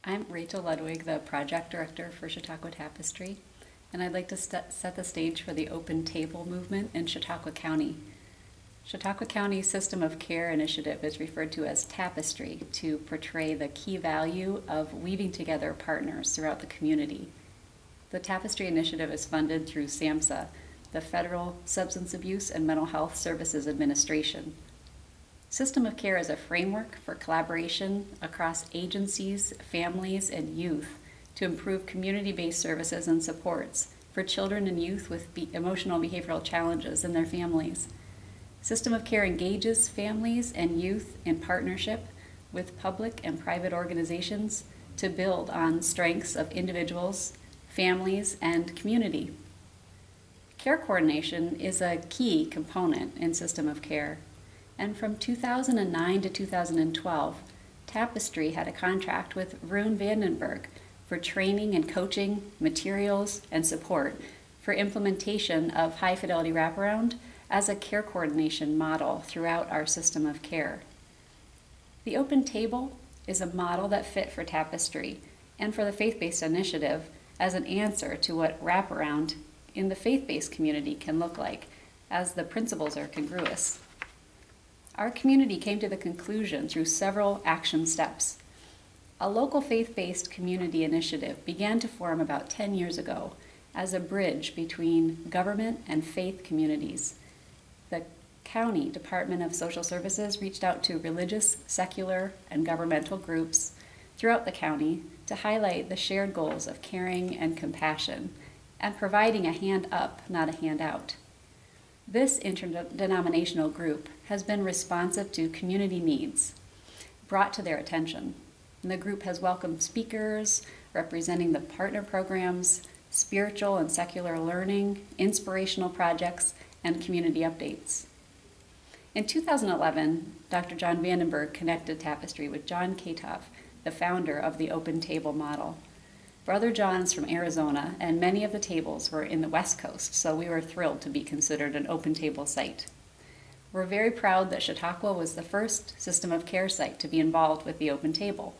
I'm Rachel Ludwig, the project director for Chautauqua Tapestry, and I'd like to set the stage for the Open Table movement in Chautauqua County. Chautauqua County's System of Care initiative is referred to as Tapestry to portray the key value of weaving together partners throughout the community. The Tapestry initiative is funded through SAMHSA, the Federal Substance Abuse and Mental Health Services Administration. System of Care is a framework for collaboration across agencies, families, and youth to improve community-based services and supports for children and youth with emotional and behavioral challenges and their families. System of Care engages families and youth in partnership with public and private organizations to build on strengths of individuals, families, and community. Care coordination is a key component in System of Care. And from 2009 to 2012, Tapestry had a contract with Vroon Vandenberg for training and coaching, materials, and support for implementation of high-fidelity wraparound as a care coordination model throughout our system of care. The Open Table is a model that fit for Tapestry and for the faith-based initiative as an answer to what wraparound in the faith-based community can look like, as the principles are congruous. Our community came to the conclusion through several action steps. A local faith-based community initiative began to form about 10 years ago as a bridge between government and faith communities. The County Department of Social Services reached out to religious, secular, and governmental groups throughout the county to highlight the shared goals of caring and compassion and providing a hand up, not a handout. This interdenominational group has been responsive to community needs brought to their attention. And the group has welcomed speakers representing the partner programs, spiritual and secular learning, inspirational projects, and community updates. In 2011, Dr. John Vandenberg connected Tapestry with John Chautauqua, the founder of the Open Table model. Brother John's from Arizona, and many of the tables were in the West Coast, so we were thrilled to be considered an Open Table site. We're very proud that Chautauqua was the first System of Care site to be involved with the Open Table.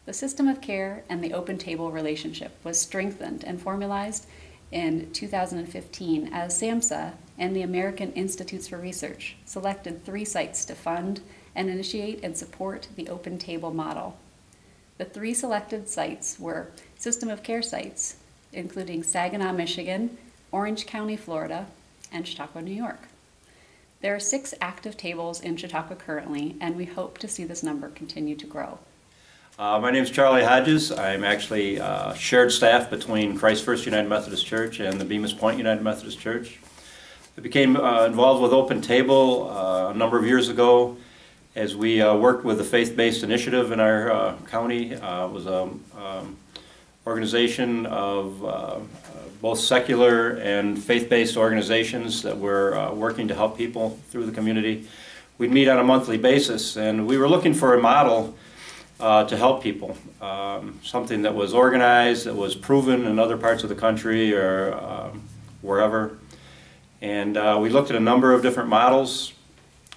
The System of Care and the Open Table relationship was strengthened and formalized in 2015 as SAMHSA and the American Institutes for Research selected 3 sites to fund and initiate and support the Open Table model. The 3 selected sites were System of Care sites, including Saginaw, Michigan, Orange County, Florida, and Chautauqua, New York. There are 6 active tables in Chautauqua currently, and we hope to see this number continue to grow. My name is Charlie Hodges. I'm actually shared staff between Christ First United Methodist Church and the Bemis Point United Methodist Church. I became involved with Open Table a number of years ago as we worked with a faith-based initiative in our county. It was an organization of both secular and faith-based organizations that were working to help people through the community. We'd meet on a monthly basis, and we were looking for a model to help people, something that was organized, that was proven in other parts of the country or wherever. And we looked at a number of different models.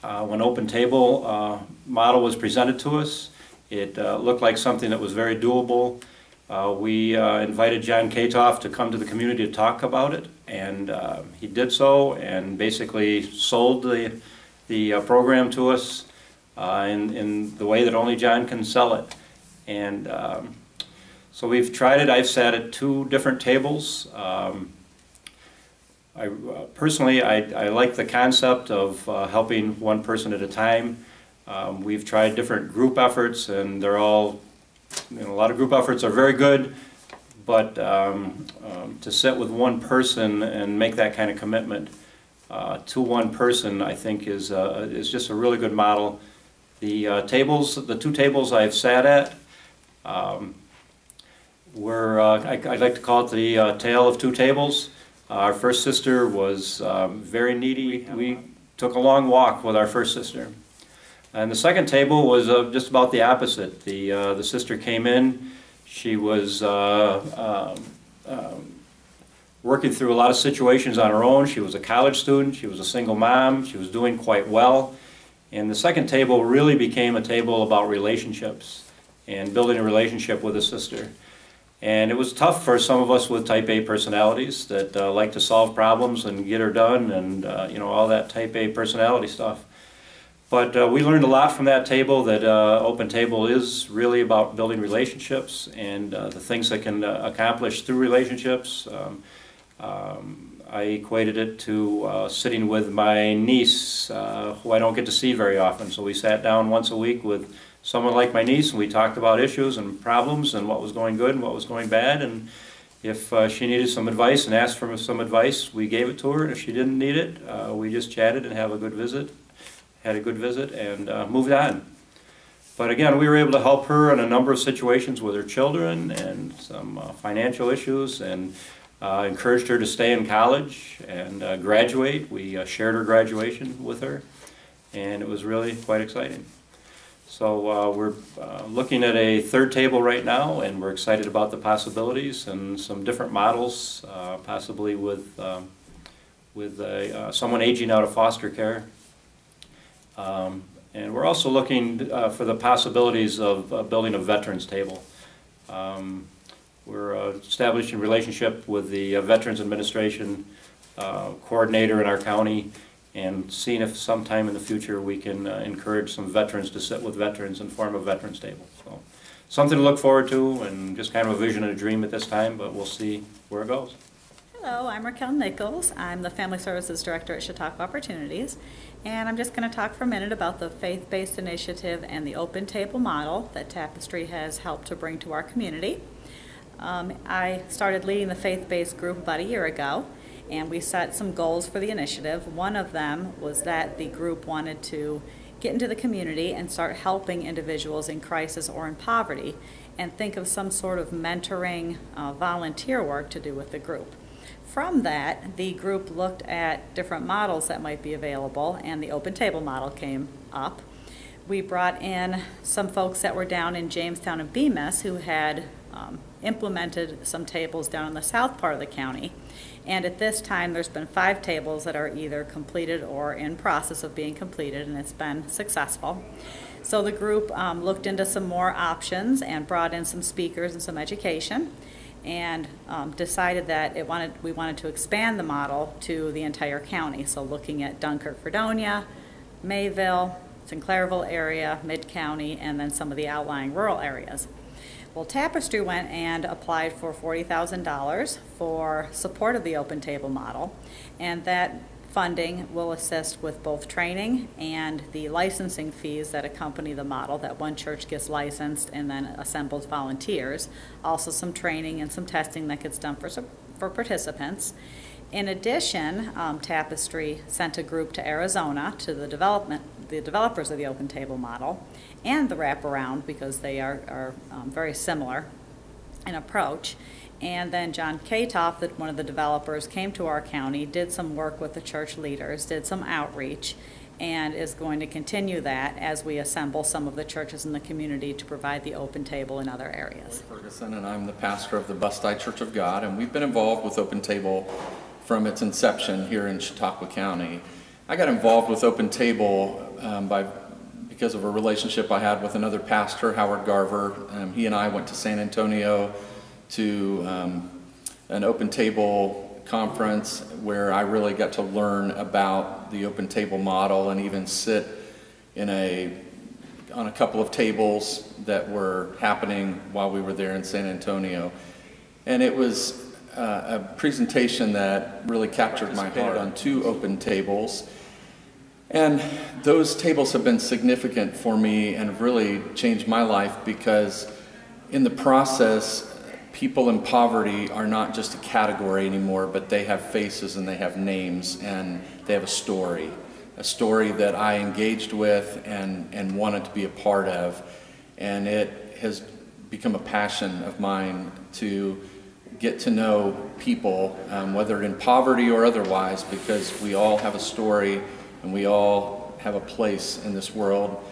When Open Table model was presented to us, it looked like something that was very doable. We invited John Chautauqua to come to the community to talk about it, and he did so and basically sold the program to us in the way that only John can sell it. And so we've tried it. I've sat at 2 different tables. Personally, I like the concept of helping one person at a time. We've tried different group efforts, and they're all, a lot of group efforts are very good, but to sit with one person and make that kind of commitment to one person, I think is just a really good model. The 2 tables I've sat at, I'd like to call it the tale of 2 tables. Our first sister was very needy. We took a long walk with our first sister. And the second table was just about the opposite. The sister came in. She was working through a lot of situations on her own. She was a college student. She was a single mom. She was doing quite well. And the second table really became a table about relationships and building a relationship with a sister. And it was tough for some of us with type A personalities that like to solve problems and get her done and you know, all that type A personality stuff. But we learned a lot from that table, that Open Table is really about building relationships and the things that can accomplish through relationships. I equated it to sitting with my niece, who I don't get to see very often. So we sat down once a week with someone like my niece, and we talked about issues and problems and what was going good and what was going bad. And if she needed some advice and asked for some advice, we gave it to her. And if she didn't need it, we just chatted and had a good visit and moved on. But again, we were able to help her in a number of situations with her children and some financial issues, and encouraged her to stay in college and graduate. We shared her graduation with her, and it was really quite exciting. So we're looking at a third table right now, and we're excited about the possibilities and some different models, possibly with someone aging out of foster care. And we're also looking for the possibilities of building a veterans table. We're establishing a relationship with the Veterans Administration coordinator in our county, and seeing if sometime in the future we can encourage some veterans to sit with veterans and form a veterans table. So something to look forward to, and just kind of a vision and a dream at this time, but we'll see where it goes. Hello, I'm Raquel Nichols. I'm the Family Services Director at Chautauqua Opportunities, and I'm just going to talk for a minute about the faith-based initiative and the open table model that Tapestry has helped to bring to our community. I started leading the faith-based group about a year ago, and we set some goals for the initiative. One of them was that the group wanted to get into the community and start helping individuals in crisis or in poverty, and think of some sort of mentoring, volunteer work to do with the group. From that, the group looked at different models that might be available, and the open table model came up. We brought in some folks that were down in Jamestown and Bemis who had implemented some tables down in the south part of the county. And at this time, there's been 5 tables that are either completed or in process of being completed, and it's been successful. So the group looked into some more options and brought in some speakers and some education, and decided that we wanted to expand the model to the entire county. So looking at Dunkirk, Fredonia, Mayville, Sinclairville area, Mid-County, and then some of the outlying rural areas. Well, Tapestry went and applied for $40,000 for support of the open table model, and that funding will assist with both training and the licensing fees that accompany the model, that one church gets licensed and then assembles volunteers. Also some training and some testing that gets done for participants. In addition, Tapestry sent a group to Arizona to the developers of the open table model and the wraparound, because they are very similar in approach. And then John Katoff, one of the developers, came to our county, did some work with the church leaders, did some outreach, and is going to continue that as we assemble some of the churches in the community to provide the open table in other areas. Ferguson, and I'm the pastor of the Bustide Church of God, and we've been involved with Open Table from its inception here in Chautauqua County. I got involved with Open Table because of a relationship I had with another pastor, Howard Garver. He and I went to San Antonio to an Open Table conference where I really got to learn about the Open Table model, and even sit on a couple of tables that were happening while we were there in San Antonio. And it was a presentation that really captured my heart on 2 open tables. And those tables have been significant for me and have really changed my life, because in the process, people in poverty are not just a category anymore, but they have faces and they have names and they have a story that I engaged with and wanted to be a part of. And it has become a passion of mine to get to know people, whether in poverty or otherwise, because we all have a story and we all have a place in this world.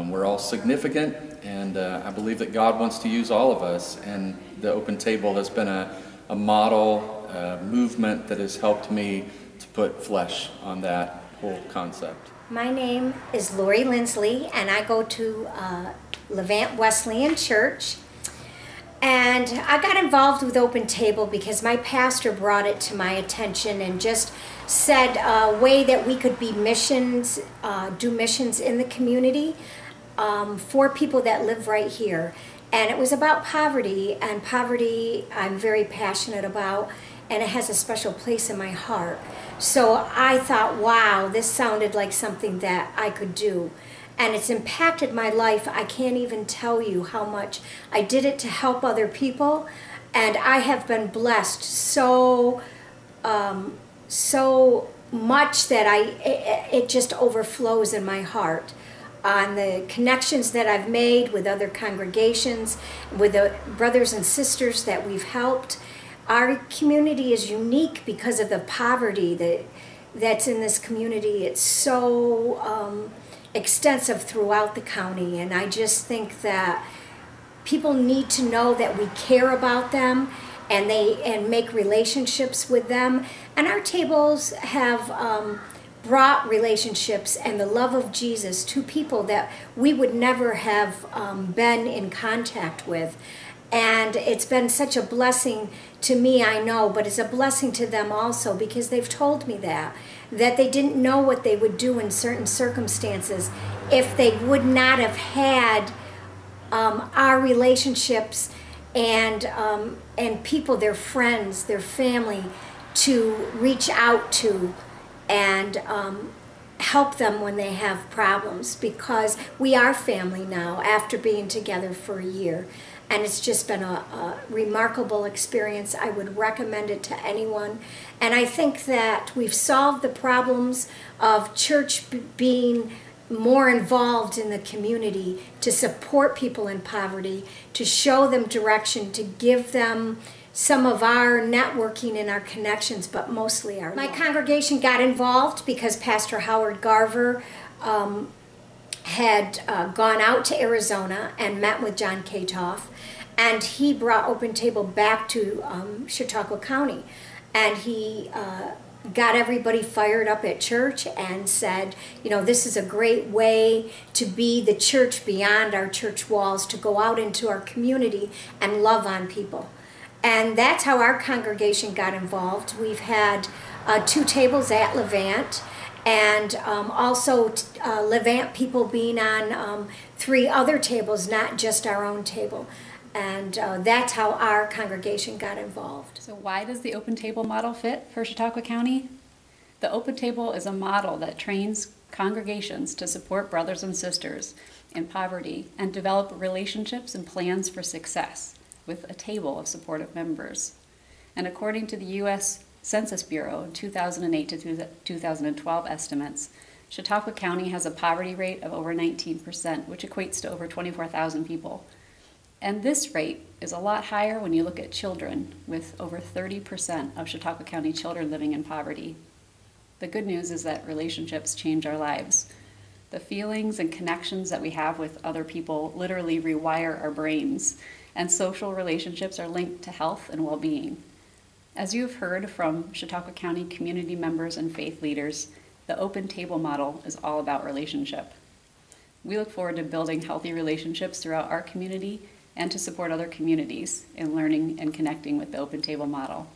We're all significant, and I believe that God wants to use all of us, and the Open Table has been a model movement that has helped me to put flesh on that whole concept. My name is Lori Lindsley, and I go to Levant Wesleyan Church. And I got involved with Open Table because my pastor brought it to my attention and just said a way that we could be missions, do missions in the community for people that live right here. And it was about poverty, and poverty I'm very passionate about, and it has a special place in my heart. So I thought, wow, this sounded like something that I could do. And it's impacted my life. I can't even tell you how much. I did it to help other people, and I have been blessed so much that it just overflows in my heart on the connections that I've made with other congregations, with the brothers and sisters that we've helped. Our community is unique because of the poverty that's in this community. It's so extensive throughout the county, and I just think that people need to know that we care about them and make relationships with them. And our tables have brought relationships and the love of Jesus to people that we would never have been in contact with. And it's been such a blessing to me, I know, but it's a blessing to them also, because they've told me that they didn't know what they would do in certain circumstances if they would not have had our relationships and people, their friends, their family, to reach out to and help them when they have problems, because we are family now after being together for a year. And it's just been a remarkable experience. I would recommend it to anyone. And I think that we've solved the problems of church being more involved in the community to support people in poverty, to show them direction, to give them some of our networking and our connections, but mostly our love. My congregation got involved because Pastor Howard Garver had gone out to Arizona and met with John Katoff, and he brought Open Table back to Chautauqua County, and he got everybody fired up at church and said, you know, this is a great way to be the church beyond our church walls, to go out into our community and love on people. And that's how our congregation got involved. We've had 2 tables at Levant, and also Levant people being on 3 other tables, not just our own table. And that's how our congregation got involved. So why does the Open Table model fit for Chautauqua County? The Open Table is a model that trains congregations to support brothers and sisters in poverty and develop relationships and plans for success with a table of supportive members. And according to the U.S. Census Bureau 2008 to 2012 estimates, Chautauqua County has a poverty rate of over 19%, which equates to over 24,000 people. And this rate is a lot higher when you look at children, with over 30% of Chautauqua County children living in poverty. The good news is that relationships change our lives. The feelings and connections that we have with other people literally rewire our brains, and social relationships are linked to health and well-being. As you've heard from Chautauqua County community members and faith leaders, the Open Table model is all about relationship. We look forward to building healthy relationships throughout our community and to support other communities in learning and connecting with the Open Table model.